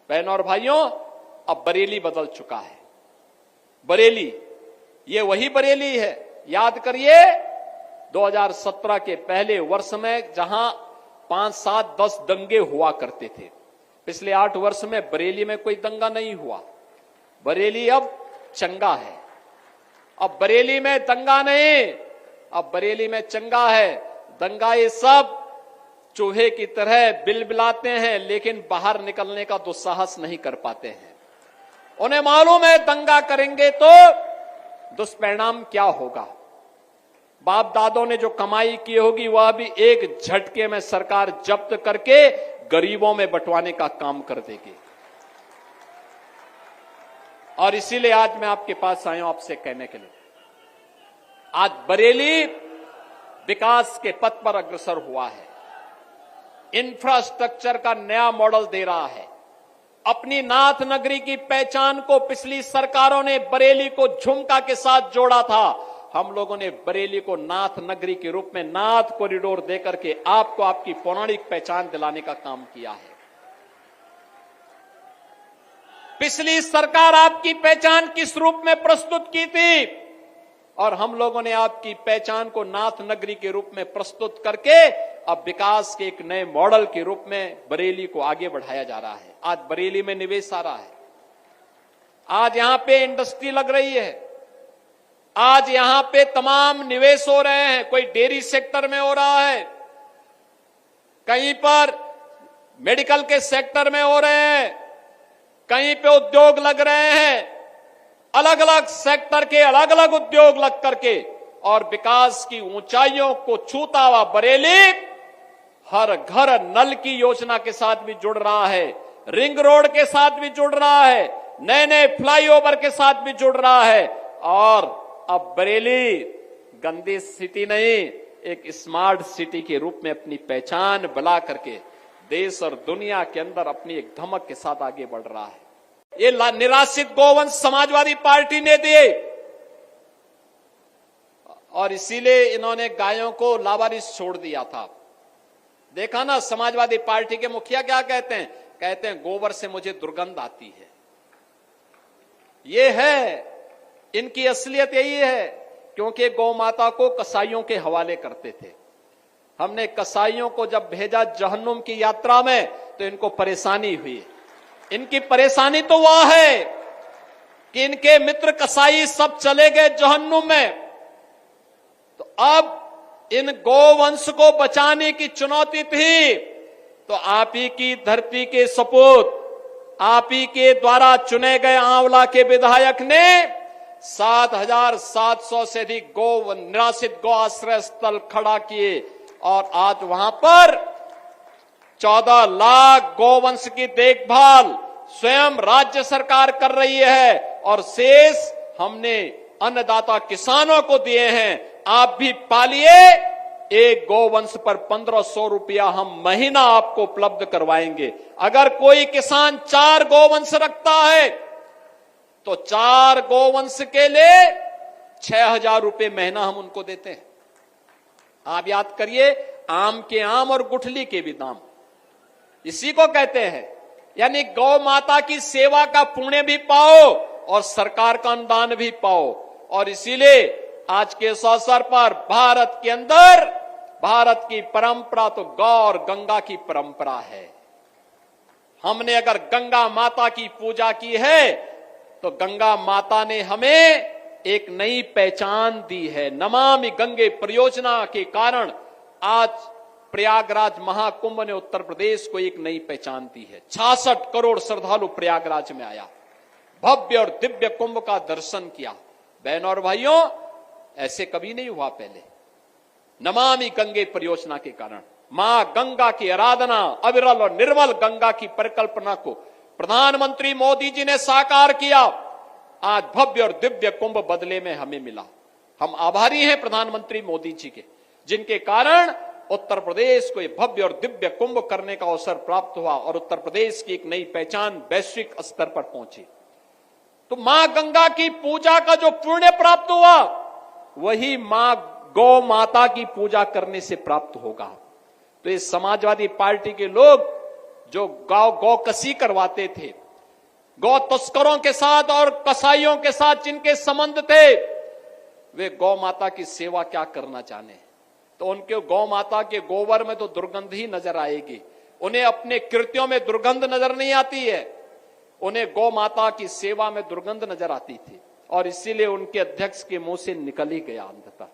बहनों और भाइयों, अब बरेली बदल चुका है। बरेली, ये वही बरेली है। याद करिए 2017 के पहले वर्ष में जहां 5, 7, 10 दंगे हुआ करते थे, पिछले 8 वर्ष में बरेली में कोई दंगा नहीं हुआ। बरेली अब चंगा है। अब बरेली में दंगा नहीं, अब बरेली में चंगा है। दंगा ये सब चूहे की तरह बिलबिलाते हैं, लेकिन बाहर निकलने का दुस्साहस नहीं कर पाते हैं। उन्हें मालूम है दंगा करेंगे तो दुष्परिणाम क्या होगा। बाप दादों ने जो कमाई की होगी वह भी एक झटके में सरकार जब्त करके गरीबों में बंटवाने का काम कर देगी। और इसीलिए आज मैं आपके पास आया हूं आपसे कहने के लिए, आज बरेली विकास के पथ पर अग्रसर हुआ है, इंफ्रास्ट्रक्चर का नया मॉडल दे रहा है। अपनी नाथ नगरी की पहचान को पिछली सरकारों ने बरेली को झुमका के साथ जोड़ा था। हम लोगों ने बरेली को नाथ नगरी के रूप में नाथ कॉरिडोर देकर के आपको आपकी पौराणिक पहचान दिलाने का काम किया है। पिछली सरकार आपकी पहचान किस रूप में प्रस्तुत की थी, और हम लोगों ने आपकी पहचान को नाथ नगरी के रूप में प्रस्तुत करके अब विकास के एक नए मॉडल के रूप में बरेली को आगे बढ़ाया जा रहा है। आज बरेली में निवेश आ रहा है, आज यहां पे इंडस्ट्री लग रही है, आज यहां पे तमाम निवेश हो रहे हैं। कोई डेयरी सेक्टर में हो रहा है, कहीं पर मेडिकल के सेक्टर में हो रहे हैं, कहीं पे उद्योग लग रहे हैं। अलग अलग सेक्टर के अलग अलग उद्योग लग करके और विकास की ऊंचाइयों को छूता हुआ बरेली हर घर नल की योजना के साथ भी जुड़ रहा है, रिंग रोड के साथ भी जुड़ रहा है, नए नए फ्लाईओवर के साथ भी जुड़ रहा है। और अब बरेली गंदी सिटी नहीं, एक स्मार्ट सिटी के रूप में अपनी पहचान बना करके देश और दुनिया के अंदर अपनी एक धमक के साथ आगे बढ़ रहा है। ये निराश्रित गोवंश समाजवादी पार्टी ने दिए, और इसीलिए इन्होंने गायों को लावारिस छोड़ दिया था। देखा ना समाजवादी पार्टी के मुखिया क्या कहते हैं? कहते हैं गोबर से मुझे दुर्गंध आती है। ये है इनकी असलियत, यही है। क्योंकि गौ माता को कसाईयों के हवाले करते थे। हमने कसाईयों को जब भेजा जहन्नुम की यात्रा में तो इनको परेशानी हुई। इनकी परेशानी तो वह है कि इनके मित्र कसाई सब चले गए जहन्नुम में। तो अब इन गोवंश को बचाने की चुनौती थी, तो आप ही की धरती के सपूत, आप ही के द्वारा चुने गए आंवला के विधायक ने 7,700 से अधिक निराश्रित गौ आश्रय स्थल खड़ा किए, और आज वहां पर 14 लाख गोवंश की देखभाल स्वयं राज्य सरकार कर रही है, और शेष हमने अन्नदाता किसानों को दिए हैं। आप भी पालिए, एक गोवंश पर 1500 रुपया हम महीना आपको उपलब्ध करवाएंगे। अगर कोई किसान 4 गोवंश रखता है तो 4 गोवंश के लिए 6,000 रुपये महीना हम उनको देते हैं। आप याद करिए, आम के आम और गुठली के भी दाम, इसी को कहते हैं। यानी गौ माता की सेवा का पुण्य भी पाओ और सरकार का अनुदान भी पाओ। और इसीलिए आज के इस अवसर पर भारत के अंदर, भारत की परंपरा तो गौ और गंगा की परंपरा है। हमने अगर गंगा माता की पूजा की है तो गंगा माता ने हमें एक नई पहचान दी है। नमामि गंगे परियोजना के कारण आज प्रयागराज महाकुंभ ने उत्तर प्रदेश को एक नई पहचान दी है। 66 करोड़ श्रद्धालु प्रयागराज में आया, भव्य और दिव्य कुंभ का दर्शन किया। बहनों और भाइयों, ऐसे कभी नहीं हुआ पहले। नमामि गंगे परियोजना के कारण मां गंगा की आराधना, अविरल और निर्मल गंगा की परिकल्पना को प्रधानमंत्री मोदी जी ने साकार किया। आज भव्य और दिव्य कुंभ बदले में हमें मिला। हम आभारी हैं प्रधानमंत्री मोदी जी के, जिनके कारण उत्तर प्रदेश को ये भव्य और दिव्य कुंभ करने का अवसर प्राप्त हुआ और उत्तर प्रदेश की एक नई पहचान वैश्विक स्तर पर पहुंची। तो मां गंगा की पूजा का जो पुण्य प्राप्त हुआ, वही मां गौ माता की पूजा करने से प्राप्त होगा। तो ये समाजवादी पार्टी के लोग जो गौ कसी करवाते थे, गौ तस्करों के साथ और कसाईयों के साथ जिनके संबंध थे, वे गौ माता की सेवा क्या करना चाहे। तो उनके गौ माता के गोबर में तो दुर्गंध ही नजर आएगी, उन्हें अपने कृत्यों में दुर्गंध नजर नहीं आती है, उन्हें गौ माता की सेवा में दुर्गंध नजर आती थी। और इसीलिए उनके अध्यक्ष के मुंह से निकल ही गया अंततः।